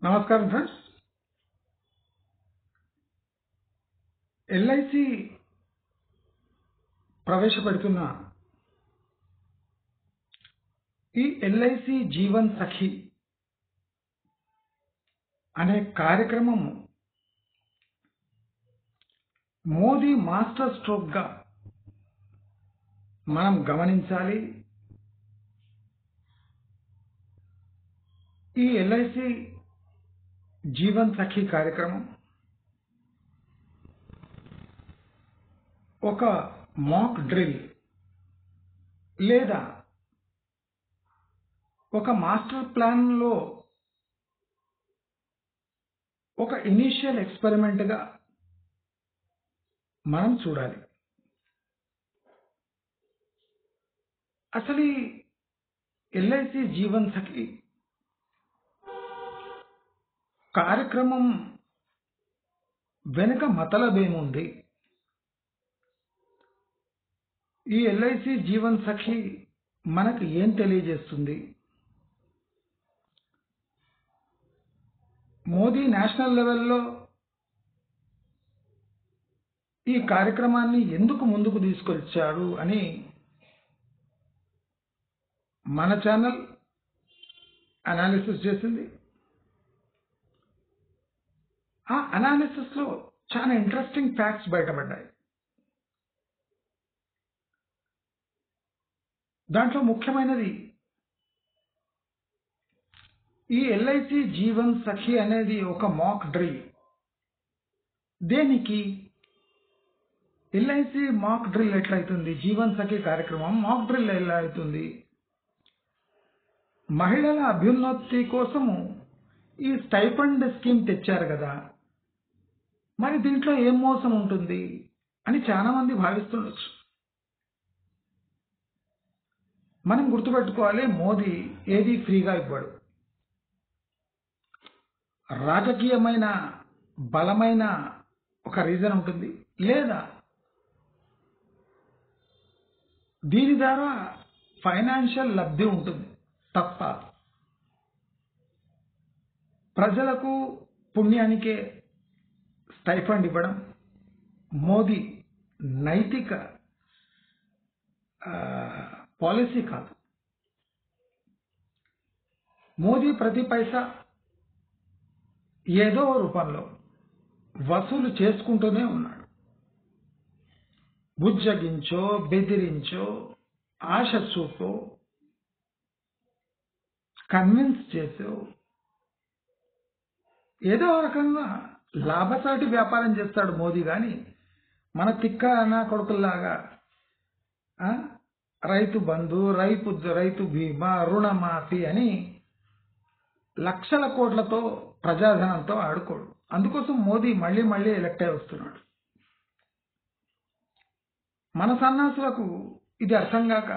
నమస్కారం friends. LIC ప్రవేశపెడుతున్న ఈ LIC Jeevan సఖి అనే కార్యక్రమం మోదీ మాస్టర్ స్ట్రోక్ గా మనం గమనించాలి. ఈ ఎల్ఐసి జీవన్ సఖి కార్యక్రమం ఒక మాక్ డ్రిల్ లేదా ఒక మాస్టర్ ప్లాన్ లో ఒక ఇనీషియల్ ఎక్స్పెరిమెంట్ గా మనం చూడాలి. అసలు ఈ ఎల్ఐసి జీవన్ సఖి కార్యక్రమం వెనుక మతలబేముంది? ఈ ఎల్ఐసి జీవన్ సఖి మనకు ఏం తెలియజేస్తుంది? మోదీ నేషనల్ లెవెల్లో ఈ కార్యక్రమాన్ని ఎందుకు ముందుకు తీసుకొచ్చాడు అని మన ఛానల్ అనాలిసిస్ చేసింది. ఆ అనాలిసిస్ లో చాలా ఇంట్రెస్టింగ్ ఫ్యాక్ట్స్ బయటపడ్డాయి. దాంట్లో ముఖ్యమైనది ఈ ఎల్ఐసి జీవన్ సఖి అనేది ఒక మాక్ డ్రిల్. దేనికి ఎల్ఐసి మాక్ డ్రిల్ ఎట్లయితుంది? జీవన్ సఖి కార్యక్రమం మాక్ డ్రిల్ ఎలా అవుతుంది? మహిళల అభ్యున్నతి కోసము ఈ స్టైఫండ్ స్కీమ్ తెచ్చారు కదా, మరి దీంట్లో ఏం మోసం ఉంటుంది అని చాలా మంది భావిస్తుండొచ్చు. మనం గుర్తుపెట్టుకోవాలి, మోదీ ఏది ఫ్రీగా ఇవ్వడు. రాజకీయమైన బలమైన ఒక రీజన్ ఉంటుంది, లేదా దీని ద్వారా ఫైనాన్షియల్ లబ్ధి ఉంటుంది తప్ప ప్రజలకు పుణ్యానికే స్టైఫండ్ ఇవ్వడం మోదీ నైతిక పాలసీ కాదు. మోదీ ప్రతి పైసా ఏదో రూపంలో వసూలు చేసుకుంటూనే ఉన్నాడు. బుజ్జగించో, బెదిరించో, ఆశ చూపో, కన్విన్స్ చేసో ఏదో రకంగా లాభసాటి వ్యాపారం చేస్తాడు మోదీ. కానీ మన తిక్క నా కొడుకుల్లాగా రైతు బంధు, రైతు బీమా, రుణమాఫీ అని లక్షల కోట్లతో ప్రజాధనంతో ఆడుకోడు. అందుకోసం మోదీ మళ్ళీ మళ్ళీ ఎలక్ట్ అయి వస్తున్నాడు. మన సన్నాసులకు ఇది అర్థం కాక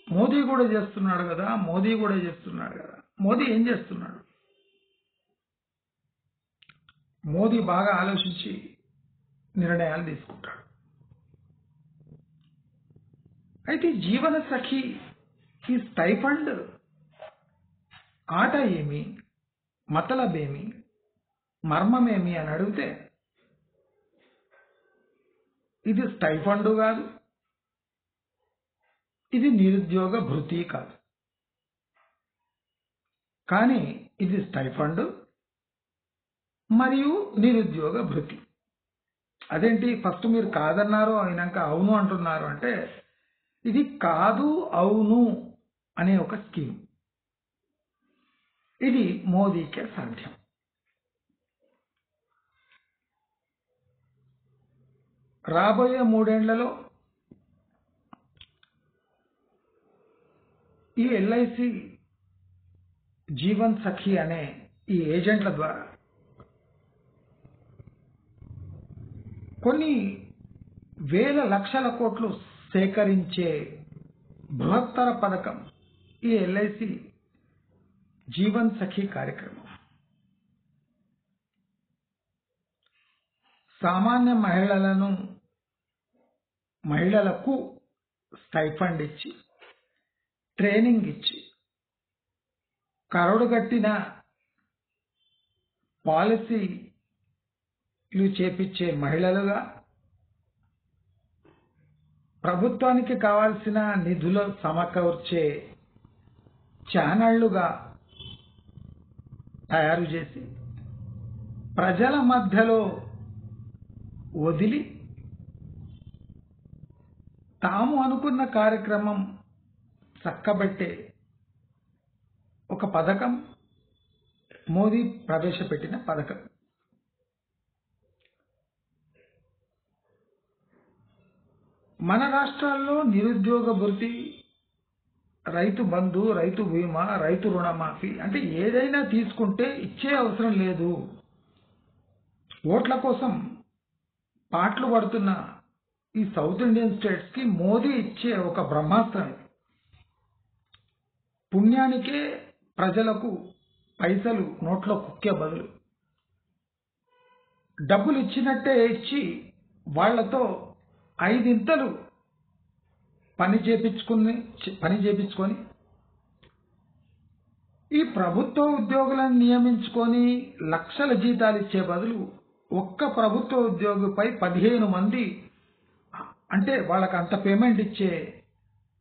మోదీ కూడా చేస్తున్నాడు కదా. మోదీ ఏం చేస్తున్నాడు? మోదీ బాగా ఆలోచించి నిర్ణయాలు తీసుకుంటాడు. అయితే జీవన సఖి ఈ స్టైఫండ్ ఆట ఏమి, మతలబేమి, మర్మమేమి అని అడిగితే ఇది స్టైఫండ్ కాదు, ఇది నిరుద్యోగ భృతి కాదు. కానీ ఇది స్టైఫండ్ మరియు నిరుద్యోగ భృతి. అదేంటి ఫస్ట్ మీరు కాదన్నారు, అయినాక అవును అంటున్నారు అంటే ఇది కాదు అవును అనే ఒక స్కీమ్. ఇది మోదీకే సాధ్యం. రాబోయే 3 ఏళ్లలో ఈ ఎల్ఐసి జీవన్ సఖి అనే ఈ ఏజెంట్ల ద్వారా కొన్ని వేల లక్షల కోట్లు సేకరించే బృహత్తర పథకం ఈ ఎల్ఐసి జీవన్ సఖి కార్యక్రమం. సామాన్య మహిళలకు స్టైఫండ్ ఇచ్చి, ట్రైనింగ్ ఇచ్చి, కరడుగట్టిన పాలసీలు చేపించే మహిళలుగా, ప్రభుత్వానికి కావాల్సిన నిధులు సమకూర్చే ఛానళ్లుగా తయారు చేసి ప్రజల మధ్యలో వదిలి తాము అనుకున్న కార్యక్రమం చక్కబెట్టే ఒక పథకం మోదీ ప్రవేశపెట్టిన పథకం. మన రాష్ట్రాల్లో నిరుద్యోగ భృతి, రైతు బంధు, రైతు బీమా, రైతు రుణమాఫీ అంటే ఏదైనా తీసుకుంటే ఇచ్చే అవసరం లేదు. ఓట్ల కోసం పాటలు పడుతున్న ఈ సౌత్ ఇండియన్ స్టేట్స్ కి మోదీ ఇచ్చే ఒక బ్రహ్మాస్త్రం. పుణ్యానికే ప్రజలకు పైసలు నోట్లో కుక్కే బదులు డబ్బులు ఇచ్చినట్టే ఇచ్చి వాళ్లతో 5 ఇంతలు పని చేపించుకొని ఈ ప్రభుత్వ ఉద్యోగులను నియమించుకొని లక్షల జీతాలు ఇచ్చే బదులు ఒక్క ప్రభుత్వ ఉద్యోగిపై 15 మంది అంటే వాళ్ళకి అంత పేమెంట్ ఇచ్చే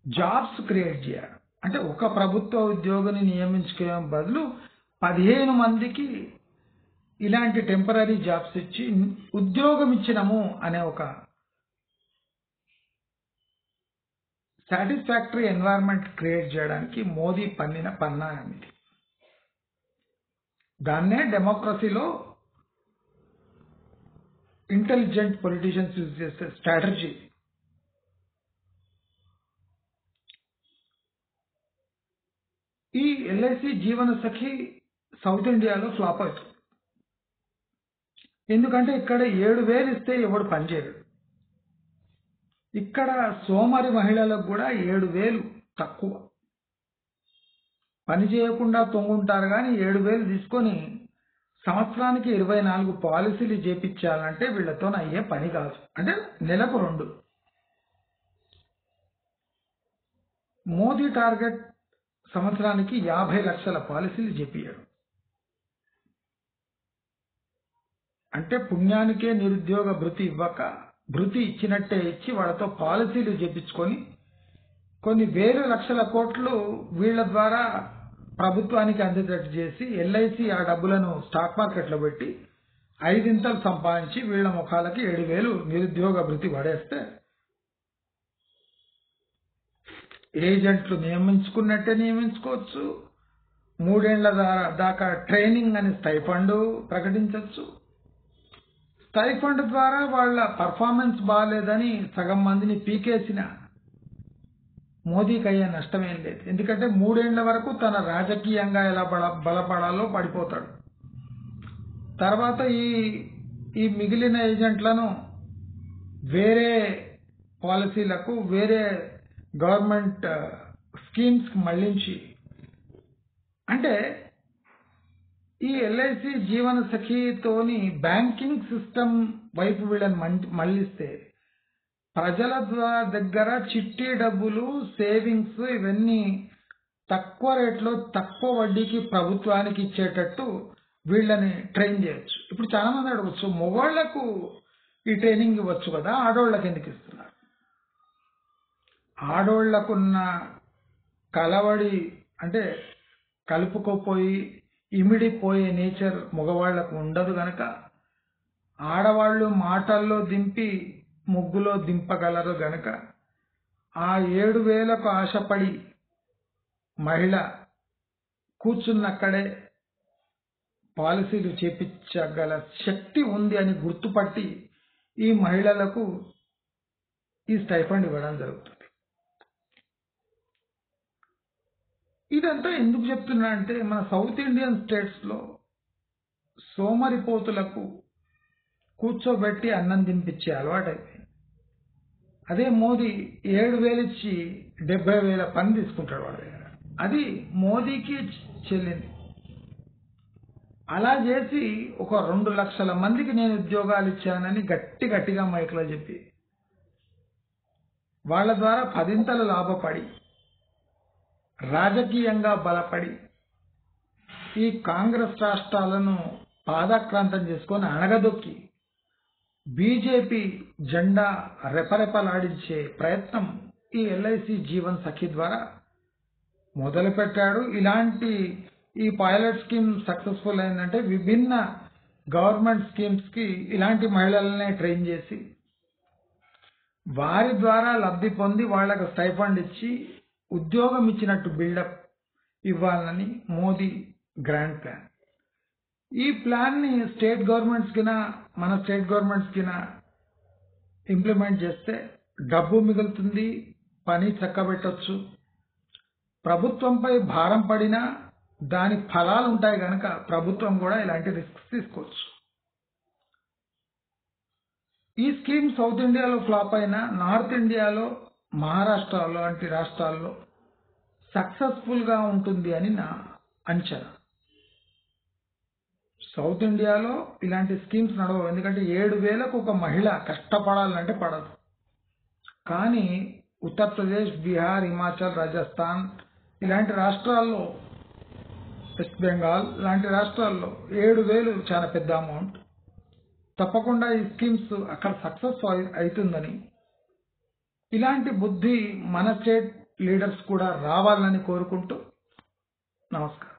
జాబ్స్ క్రియేట్ చేయాలి. అంటే ఒక ప్రభుత్వ ఉద్యోగిని నియమించుకునే బదులు 15 మందికి ఇలాంటి టెంపరీ జాబ్స్ ఇచ్చి ఉద్యోగం ఇచ్చినము అనే ఒక సాటిస్ఫాక్టరీ ఎన్వైరన్మెంట్ క్రియేట్ చేయడానికి మోదీ పన్నిన పన్నాగం ఇది. దాన్నే డెమోక్రసీలో ఇంటెలిజెంట్ పొలిటీషియన్స్ యూజ్ చేసే స్ట్రాటజీ. ఈ ఎల్ఐసి జీవన సఖి సౌత్ ఇండియాలో ఫ్లాప్ అవుతుంది. ఎందుకంటే ఇక్కడ 7,000 ఇస్తే ఎవడు పనిచేయడు. ఇక్కడ సోమరి మహిళలకు కూడా 7,000 తక్కువ. పని చేయకుండా తొంగుంటారు కానీ 7,000 తీసుకొని సంవత్సరానికి 24 పాలసీలు చేపించాలంటే వీళ్లతో అయ్యే పని కాదు. అంటే నెలకు 2. మోదీ టార్గెట్ సంవత్సరానికి 50 లక్షల పాలసీలు చేపియ్యడం. అంటే పుణ్యానికే నిరుద్యోగ భృతి ఇవ్వక భృతి ఇచ్చినట్టే ఇచ్చి వాళ్ళతో పాలసీలు చేపించుకొని కొన్ని వేల లక్షల కోట్లు వీళ్ల ద్వారా ప్రభుత్వానికి అందేటట్టు చేసి ఎల్ఐసి ఆ డబ్బులను స్టాక్ మార్కెట్లో పెట్టి 5 ఇంతలు సంపాదించి వీళ్ల ముఖాలకి 7,000 నిరుద్యోగ భృతి పడేస్తే ఏజెంట్లు నియమించుకున్నట్టే నియమించుకోవచ్చు. 3 ఏళ్ల దాకా ట్రైనింగ్ అని స్టైఫండ్ ప్రకటించవచ్చు. స్టైఫండ్ ద్వారా వాళ్ళ పర్ఫార్మెన్స్ బాగాలేదని సగం మందిని పీకేసిన మోదీకి అయ్యే నష్టమేం లేదు. ఎందుకంటే 3 ఏళ్ల వరకు తన రాజకీయంగా ఎలా బలపడాలో పడిపోతాడు. తర్వాత ఈ మిగిలిన ఏజెంట్లను వేరే పాలసీలకు, వేరే గవర్నమెంట్ స్కీమ్స్ మళ్లించి, అంటే ఈ ఎల్ఐసి జీవన సఖితోని బ్యాంకింగ్ సిస్టమ్ వైపు వీళ్ళని మళ్లిస్తే ప్రజల దగ్గర చిట్టి డబ్బులు, సేవింగ్స్ ఇవన్నీ తక్కువ రేట్లో తక్కువ వడ్డీకి ప్రభుత్వానికి ఇచ్చేటట్టు వీళ్ళని ట్రైన్ చేయొచ్చు. ఇప్పుడు చాలా మంది అడగచ్చు, మగవాళ్లకు ఈ ట్రైనింగ్ ఇవ్వచ్చు కదా, ఆడోళ్ళకి ఎందుకు ఇస్తున్నారు? ఆడోళ్లకున్న కలవడి అంటే కలుపుకోపోయి ఇమిడిపోయే నేచర్ మగవాళ్లకు ఉండదు గనక ఆడవాళ్లు మాటల్లో దింపి ముగ్గులో దింపగలరు గనక ఆ 7,000కు ఆశపడి మహిళ కూర్చున్నక్కడే పాలసీలు చేపించగల శక్తి ఉంది అని గుర్తుపట్టి ఈ మహిళలకు ఈ స్టైఫండ్ ఇవ్వడం జరుగుతుంది. ఇదంతా ఎందుకు చెప్తున్నా అంటే మన సౌత్ ఇండియన్ స్టేట్స్ లో సోమరిపోతులకు కూర్చోబెట్టి అన్నం దింపించే అలవాటైపోయింది. అదే మోదీ 7,000 ఇచ్చి 70,000 పని తీసుకుంటాడు వాడి దగ్గర. అది మోదీకి చెల్లింది. అలా చేసి ఒక 2 లక్షల మందికి నేను ఉద్యోగాలు ఇచ్చానని గట్టిగా మైక్లో చెప్పి వాళ్ళ ద్వారా 10 లాభపడి రాజకీయంగా బలపడి ఈ కాంగ్రెస్ రాష్ట్రాలను పాదాక్రాంతం చేసుకొని అణగదొక్కి బీజేపీ జెండా రెపరెపలాడించే ప్రయత్నం ఈ ఎల్ఐసి జీవన్ సఖి ద్వారా మొదలుపెట్టాడు. ఇలాంటి ఈ పైలట్ స్కీమ్ సక్సెస్ఫుల్ అయిందంటే విభిన్న గవర్నమెంట్ స్కీమ్స్ కి ఇలాంటి మహిళలనే ట్రైన్ చేసి వారి ద్వారా లబ్ధి పొంది వాళ్లకు స్టైఫండ్ ఇచ్చి ఉద్యోగం ఇచ్చినట్టు బిల్డప్ ఇవ్వాలని మోదీ గ్రాండ్ ప్లాన్. ఈ ప్లాన్ ని స్టేట్ గవర్నమెంట్స్ కినా మన స్టేట్ గవర్నమెంట్స్ కినా ఇంప్లిమెంట్ చేస్తే డబ్బు మిగులుతుంది, పని చక్కబెట్టొచ్చు. ప్రభుత్వంపై భారం పడినా దాని ఫలాలు ఉంటాయి కనుక ప్రభుత్వం కూడా ఇలాంటి రిస్క్స్ తీసుకోవచ్చు. ఈ స్కీమ్ సౌత్ ఇండియాలో ఫ్లాప్ అయినా నార్త్ ఇండియాలో మహారాష్ట్ర లాంటి రాష్ట్రాల్లో సక్సెస్ఫుల్ గా ఉంటుంది అని నా అంచనా. సౌత్ ఇండియాలో ఇలాంటి స్కీమ్స్ నడవవు, ఎందుకంటే 7,000కు ఒక మహిళ కష్టపడాలంటే పడదు. కానీ ఉత్తరప్రదేశ్, బీహార్, హిమాచల్, రాజస్థాన్ ఇలాంటి రాష్ట్రాల్లో, వెస్ట్ బెంగాల్ లాంటి రాష్ట్రాల్లో 7,000 చాలా పెద్ద అమౌంట్. తప్పకుండా ఈ స్కీమ్స్ అక్కడ సక్సెస్ అవుతుందని, ఇలాంటి బుద్ధి మన స్టేట్ లీడర్స్ కూడా రావాలని కోరుకుంటూ నమస్కారం.